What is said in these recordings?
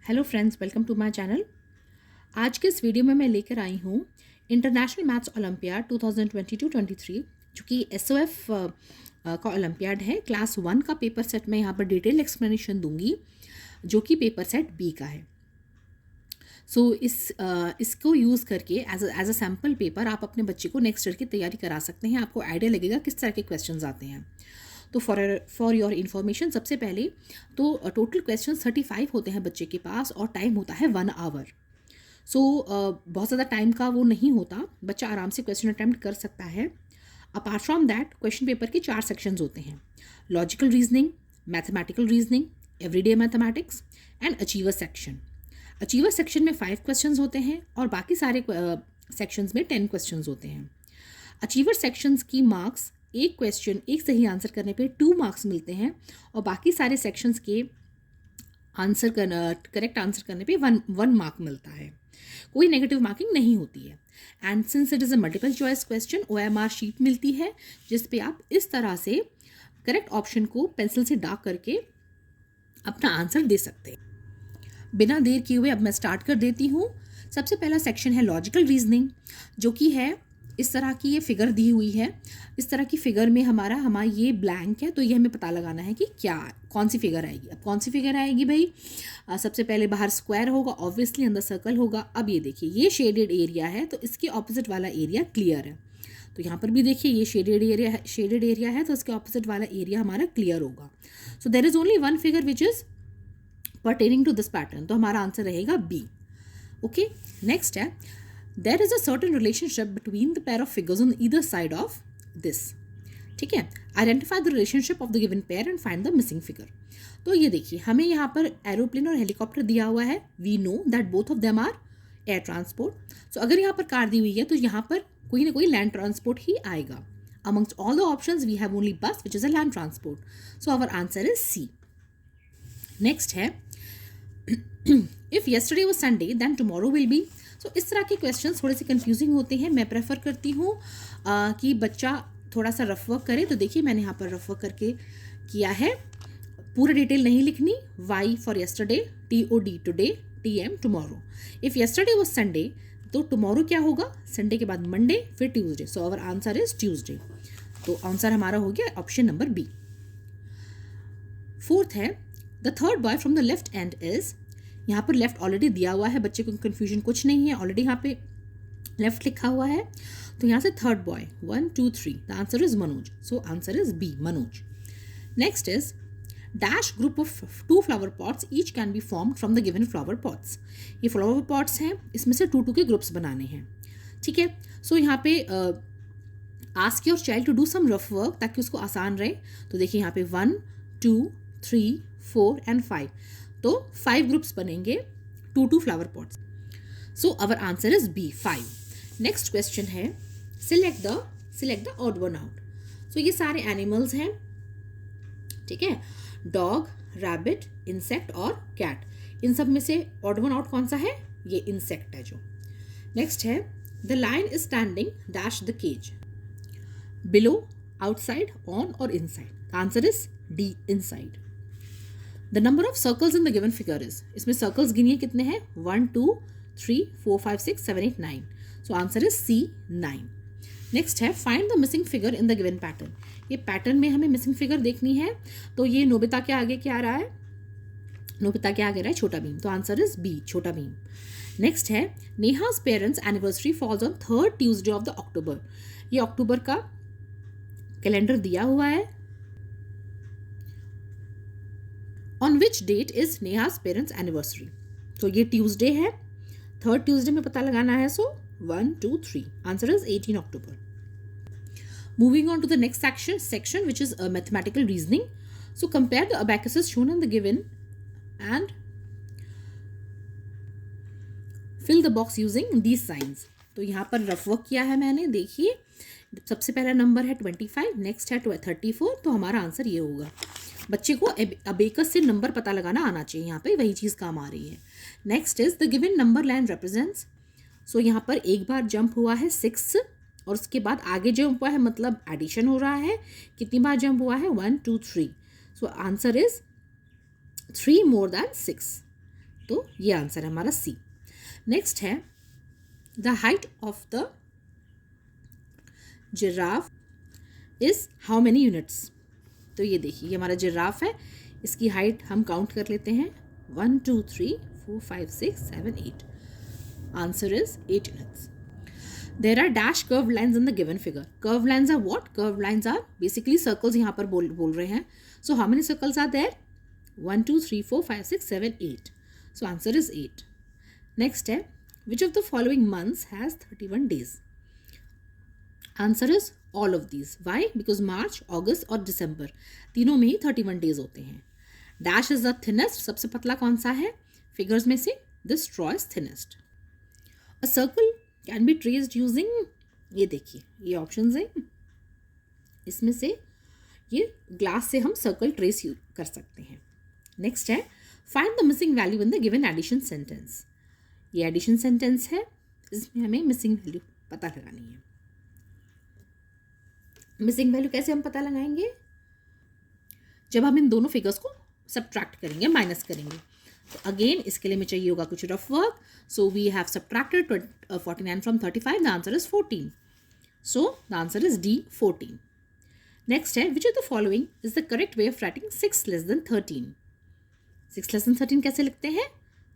Hello friends, welcome to my channel. आज के इस वीडियो में मैं लेकर आई हूँ इंटरनेशनल मैथ्स ओलंपियाड 2022-23 जो कि एसओएफ का ओलंपियाड है। क्लास 1 का पेपर सेट मैं यहाँ पर डिटेल एक्सप्लेनेशन दूंगी जो कि पेपर सेट बी का है। इसको यूज़ करके एज अ सैम्पल पेपर आप अपने बच्चे को नेक्स्ट ईयर की तैयारी करा सकते हैं। आपको आइडिया लगेगा किस तरह के क्वेश्चंस आते हैं। तो फॉर योर इन्फॉर्मेशन, सबसे पहले तो टोटल क्वेश्चन 35 होते हैं बच्चे के पास और टाइम होता है 1 आवर। बहुत ज़्यादा टाइम का वो नहीं होता, बच्चा आराम से क्वेश्चन अटैम्प्ट कर सकता है। Apart from that, question paper के 4 सेक्शंस होते हैं: logical reasoning, mathematical reasoning, everyday mathematics and achiever section. Achiever section में 5 क्वेश्चंस होते हैं और बाकी सारे सेक्शंस में 10 क्वेश्चंस होते हैं। अचीवर सेक्शंस की मार्क्स एक क्वेश्चन एक सही आंसर करने पे 2 मार्क्स मिलते हैं और बाकी सारे सेक्शंस के करेक्ट आंसर करने पे 1 मार्क मिलता है। कोई नेगेटिव मार्किंग नहीं होती है। And since it is a multiple choice question, OMR sheet मिलती है जिस पे आप इस तरह से करेक्ट ऑप्शन को पेंसिल से डार्क करके अपना आंसर दे सकते हैं। बिना देर किए हुए अब मैं स्टार्ट कर देती हूँ। सबसे पहला सेक्शन है लॉजिकल रीजनिंग, जो कि है इस तरह की ये फिगर दी हुई है। इस तरह की फिगर में हमारा ये ब्लैंक है, तो ये हमें पता लगाना है कि कौन सी फिगर आएगी। अब कौन सी फिगर आएगी भाई? सबसे पहले बाहर स्क्वायर होगा, ऑब्वियसली अंदर सर्कल होगा। अब ये देखिए, ये शेडेड एरिया है तो इसके ऑपोजिट वाला एरिया क्लियर है। तो यहाँ पर भी देखिए ये शेडेड एरिया है तो इसके ऑपोजिट वाला एरिया हमारा क्लियर होगा। So there is only one figure which is pertaining to this pattern, तो हमारा आंसर रहेगा बी। ओके, नेक्स्ट है there is a certain relationship between the pair of figures on either side of this। ठीक है, identify the relationship of the given pair and find the missing figure। तो ये देखिए, हमें यहाँ पर एरोप्लेन और हेलीकॉप्टर दिया हुआ है। we know that both of them are air transport। so अगर यहाँ पर कार दी हुई है तो यहाँ पर कोई ना कोई लैंड ट्रांसपोर्ट ही आएगा। amongst all the options we have only bus which is a land transport, so our answer is C। Next है if yesterday was Sunday then tomorrow will be। So इस तरह के क्वेश्चन थोड़े से confusing होते हैं। मैं प्रेफर करती हूँ कि बच्चा थोड़ा सा रफ वर्क करे। तो देखिए, मैंने यहाँ पर रफ वर्क करके किया है। पूरा डिटेल नहीं लिखनी। Y for yesterday, TOD today, TM tomorrow. If yesterday was Sunday तो टुमारो क्या होगा? संडे के बाद मंडे, फिर Tuesday. So our answer is Tuesday. तो आंसर हमारा हो गया ऑप्शन नंबर बी। फोर्थ है the third boy from the left end is. यहाँ पर लेफ्ट ऑलरेडी दिया हुआ है, बच्चे को कन्फ्यूजन कुछ नहीं है, ऑलरेडी यहाँ पे लेफ्ट लिखा हुआ है। तो यहाँ से third boy 1 2 3, the answer is Manoj. So answer is B, Manoj. Next is dash group of 2 flower pots each can be formed from the given flower pots. ये फ्लावर पॉट्स हैं, इसमें से 2 के ग्रुप्स बनाने हैं। ठीक है, सो यहाँ पे ask your child to do some rough work ताकि उसको आसान रहे। तो देखिए यहाँ पे 1 2 3 4 एंड 5, तो 5 ग्रुप्स बनेंगे 2 flower pots. So our answer is B, 5। Next question है select the odd one out. So ये सारे एनिमल्स हैं, ठीक है, डॉग, रैबिट, इंसेक्ट और कैट। इन सब में से ऑड वन आउट कौन सा है? ये इंसेक्ट है जो। नेक्स्ट है the lion is standing dash the cage, below, outside, on और inside. The answer is D, inside. The number of circles in the given figure is. इसमें सर्कल्स गिनिए कितने हैं? 1 2 3 4 5 6 7 8 9। So answer is C, 9। Next है find the missing figure in the given pattern. ये pattern में हमें missing figure देखनी है। तो ये नोबिता के आगे क्या आ रहा है? नोबिता के आगे रहा है छोटा भीम, तो आंसर इज बी, छोटा भीम। नेक्स्ट है Neha's parents anniversary falls on 3rd Tuesday of the October. ये अक्टूबर का कैलेंडर दिया हुआ है। On which date is Neha's parents anniversary? तो ये ट्यूसडे है, 3rd ट्यूसडे में पता लगाना है। So 1 2 3, answer is 18 October. Moving on to the next section which is mathematical reasoning. So compare the abacuses shown in the given and fill the box using these signs. तो यहाँ पर rough work किया है मैंने। देखिए, सबसे पहला number है 25, नेक्स्ट है 34, तो हमारा आंसर ये होगा। बच्चे को अबेकस से नंबर पता लगाना आना चाहिए, यहाँ पे वही चीज़ काम आ रही है। Next is the given number line represents. So यहाँ पर एक बार जंप हुआ है 6 और उसके बाद आगे जंप हुआ है, मतलब एडिशन हो रहा है। कितनी बार जंप हुआ है? 1 2 3। सो आंसर इज 3 more than 6। तो ये आंसर है हमारा सी। नेक्स्ट है the height of the giraffe is how many units. तो ये देखिए, ये हमारा जिराफ है, इसकी हाइट हम काउंट कर लेते हैं 1 2 3 4 5 6 7 8। Answer is 8 units. There are dash curved lines in the given figure. Curved lines are what? Curved lines are basically circles. यहाँ पर बोल रहे हैं. So how many circles are there? 1 2 3 4 5 6 7 8. So answer is 8. Next है, which of the following months has 31 days? Answer is all of these. Why? Because March, August और December तीनों में ही 31 days होते हैं. Dash is the thinnest. सबसे पतला कौन सा है फिगर्स में से? This straw is thinnest. A circle can be traced using, ये देखिए ये ऑप्शंस हैं, इसमें से ये ग्लास से हम सर्कल ट्रेस कर सकते हैं. नेक्स्ट है find the missing value in the given addition sentence. ये एडिशन सेंटेंस है, इसमें हमें मिसिंग वैल्यू पता लगानी है. मिसिंग वैल्यू कैसे हम पता लगाएंगे? जब हम इन दोनों फिगर्स को सब्ट्रैक्ट करेंगे, माइनस करेंगे. तो अगेन इसके लिए हमें चाहिए होगा कुछ rough work. So we have subtracted 49 from 35. The answer is 14. So the answer is D 14. Next है which of the following is the correct way of writing 6 less than 13. 6 less than 13 कैसे लिखते हैं?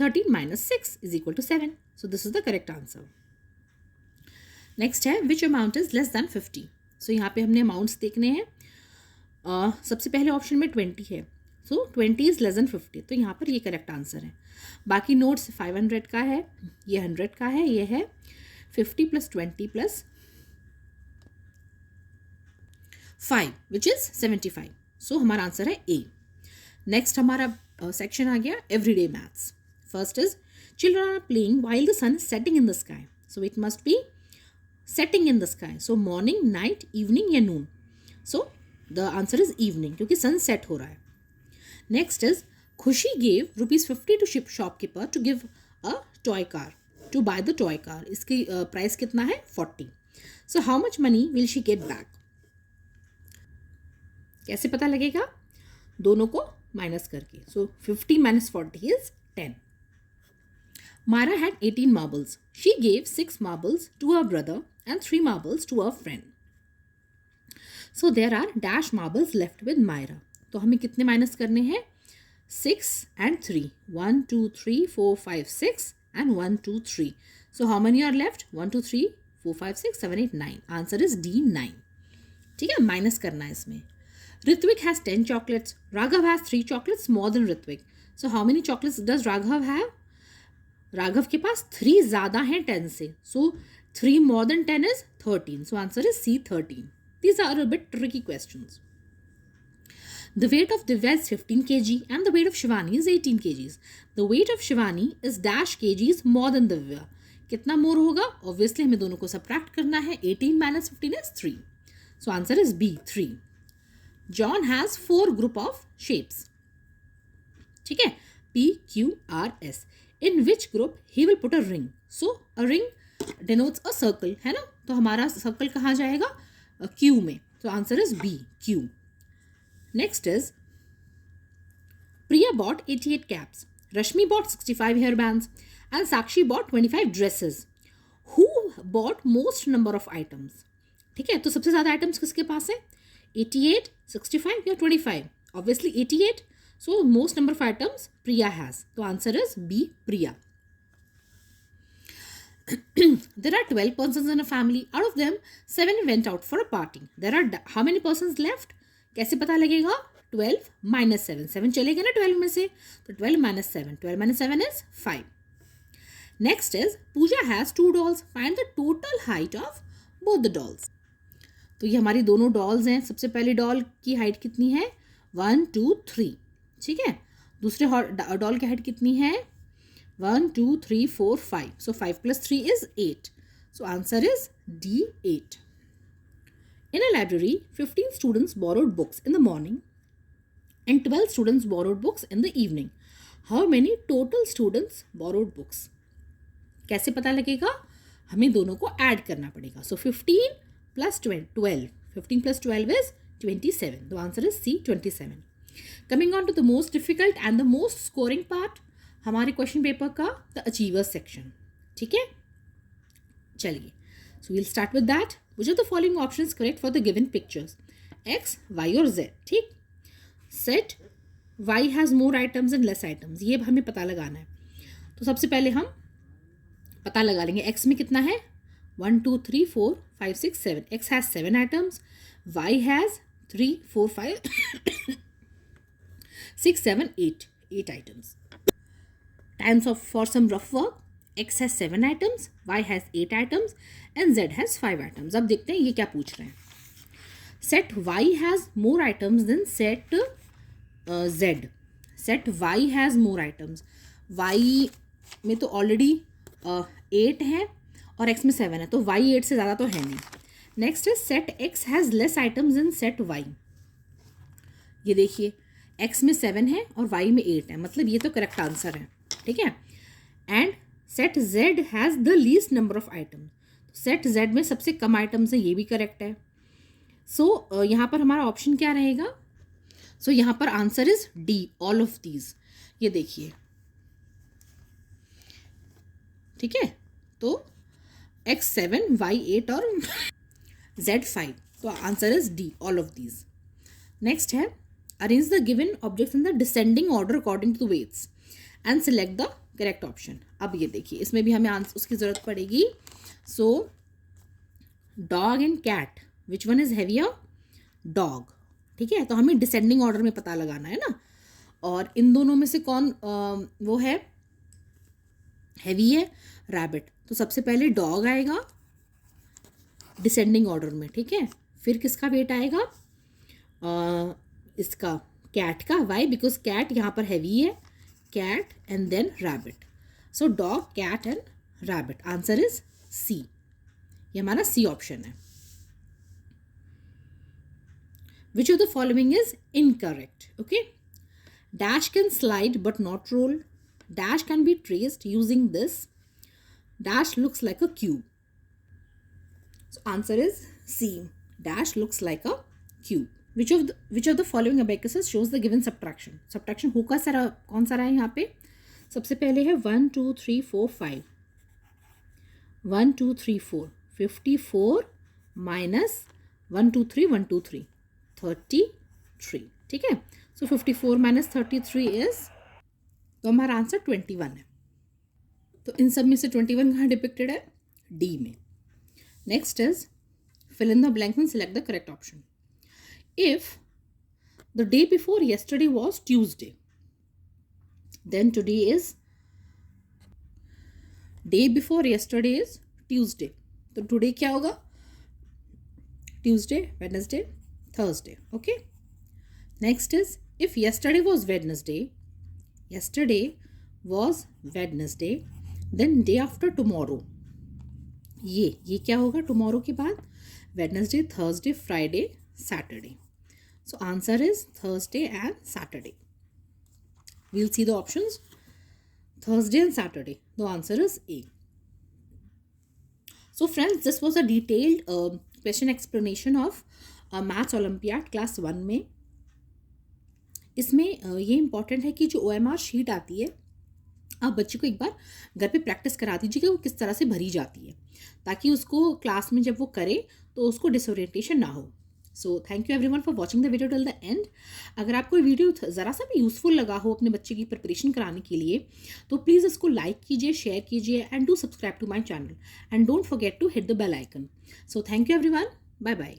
13 minus 6 is equal to 7. So this is the correct answer. Next है which amount is less than 50. So यहाँ पे हमने amounts देखने हैं. सबसे पहले ऑप्शन में 20 है. सो 20 इज लेस देन 50. तो यहाँ पर ये करेक्ट आंसर है. बाकी नोट्स 500 का है, ये 100 का है, ये है 50 plus 20 plus 5 which is 75. So हमारा आंसर है ए. नेक्स्ट हमारा सेक्शन आ गया everyday maths. First is children are playing while the sun is setting in the sky. So it must be setting in the sky. So morning, night, evening या noon. So the answer is evening क्योंकि sun set हो रहा है. Next is Khushi gave ₹50 to shopkeeper to give a toy car, to buy the toy car. इसकी price कितना है? 40. So how much money will she get back? कैसे पता लगेगा? दोनों को माइनस करके. So 50 minus 40 is 10. Myra had 18 marbles. She gave 6 marbles to her brother and 3 marbles to her friend. So there are dash marbles left with Myra. तो हमें कितने minus करने हैं? 6 and 3. 1 2 3 4 5 6 and 1 2 3. So how many are left? 1 2 3 4 5 6 7 8 9. Answer is D 9. ठीक है, minus करना है इसमें. Ritvik has 10 chocolates. Raghav has 3 chocolates more than Ritvik. So how many chocolates does Raghav have? Raghav के पास 3 ज़्यादा हैं 10 से. So 3 more than 10 is 13. So answer is C 13. These are a bit tricky questions. The weight of Divya is 15 kg and the weight of Shivani is 18 kgs. The weight of Shivani is dash kgs more than Divya. कितना मोर होगा? Obviously हमें दोनों को subtract करना है. 18 minus 15 is 3. So answer is B 3. John has 4 group of shapes. ठीक है, P Q R S. In which group he will put a ring? So a ring denotes a circle, है ना? तो हमारा circle कहाँ जाएगा? Q में. So answer is B Q. Next is Priya bought 88 caps. Rashmi bought 65 hairbands and Sakshi bought 25 dresses. Who bought most number of items? ठीक है, तो सबसे ज़्यादा आइटम्स किसके पास है? 88, 65 या 25? Obviously 88. So most number of items Priya has. तो answer is B Priya. There are 12 persons in a family. Out of them 7 went out for a party. There are how many persons left? कैसे पता लगेगा? 12 minus 7. 7 चलेगा ना 12 में से, तो 12 minus 7. 12 minus 7 is 5. Next is Pooja has 2 dolls. Find the total height of both the dolls. तो ये हमारी दोनों डॉल्स हैं. सबसे पहले डॉल की हाइट कितनी है? 1 2 3. ठीक है, दूसरे डॉल की हाइट कितनी है? 1 2 3 4 5. So 5 plus 3 is 8. So answer is D 8. In a library, 15 students borrowed books in the morning and 12 students borrowed books in the evening. How many total students borrowed books? कैसे पता लगेगा? हमें दोनों को add करना पड़ेगा. So 15 plus 12. 15 plus 12 is 27. The answer is C 27. Coming on to the most difficult and the most scoring part. हमारे question paper का द अचीवर्स सेक्शन, ठीक है। चलिए, so will start with that. Which are the following options correct for the given pictures, X, Y और Z, ठीक। Set Y has more items and less items, ये हमें पता लगाना है। तो सबसे पहले हम पता लगा लेंगे एक्स में कितना है, 1 2 3 4 5 6 7, X has 7 items, Y has 3 4 5 6 7 8 items. Times of for some rough work, x has 7 items, y has 8 items and z has 5 items. अब देखते हैं ये क्या पूछ रहे हैं। Set y has more items than set z. Set y has more items. y में तो ऑलरेडी 8 है और x में 7 है, तो y 8 से ज़्यादा तो है नहीं। नेक्स्ट है set x has less items than set y. ये देखिए x में 7 है और y में 8 है, मतलब ये तो करेक्ट आंसर है, ठीक है। And set z has the least number of item, set z में सबसे कम आइटम्स है, ये भी करेक्ट है। सो यहाँ पर हमारा ऑप्शन क्या रहेगा, सो यहाँ पर answer is D, all of these. ये देखिए, ठीक है, तो x 7, y 8 और z 5, तो answer is D, all of these. Next है arrange the given objects in the descending order according to weights and select the correct option. अब ये देखिए, इसमें भी हमें आंसर उसकी ज़रूरत पड़ेगी। So dog and cat, which one is heavier, dog, ठीक है। तो हमें डिसेंडिंग ऑर्डर में पता लगाना है ना, और इन दोनों में से कौन वो है हैवी है, रैबिट। तो सबसे पहले डॉग आएगा डिसेंडिंग ऑर्डर में, ठीक है। फिर किसका वेट आएगा, इसका कैट का, वाई, बिकॉज कैट यहाँ पर हैवी है, cat and then rabbit. So dog, cat and rabbit. Answer is C. ये हमारा C ऑप्शन है। Which of the following is incorrect? Okay. Dash can slide but not roll. Dash can be traced using this. Dash looks like a cube. So answer is C. Dash looks like a cube. Which of the following abacuses shows the given subtraction? Subtraction होगा सारा कौन सा रहा है यहाँ पे, सबसे पहले है 1 2 3 4 5, 1 2 3 4, 54 माइनस 1 2 3 1 2 3, 33, ठीक है। सो 54 माइनस 33 इज, तो हमारा आंसर 21 है। तो इन सब में से 21 कहाँ डिपिक्टेड है, डी में। Next is fill in the blanks and select the correct option. If the day before yesterday was Tuesday, then today is, day before yesterday is Tuesday, तो today क्या होगा, Tuesday, Wednesday, Thursday, okay। Next is if yesterday was Wednesday, yesterday was Wednesday, then day after tomorrow, ये क्या होगा tomorrow के बाद, Wednesday, Thursday, Friday, Saturday. So answer is Thursday and Saturday. We'll see the options. Thursday and Saturday. The answer is A. So friends, this was a detailed question explanation of Maths Olympiad Class 1 में। इसमें ये important है कि जो OMR sheet आती है, आप बच्चे को एक बार घर पे प्रैक्टिस करा दीजिए कि वो किस तरह से भरी जाती है, ताकि उसको क्लास में जब वो करे तो उसको डिसोरिएंटेशन ना हो। सो thank you everyone for watching the video till the end. अगर आपको वीडियो ज़रा सा भी यूज़फुल लगा हो अपने बच्चे की प्रिपरेशन कराने के लिए, तो प्लीज़ इसको लाइक कीजिए, शेयर कीजिए and do subscribe to my channel and don't forget to hit the bell icon. So thank you everyone, bye bye.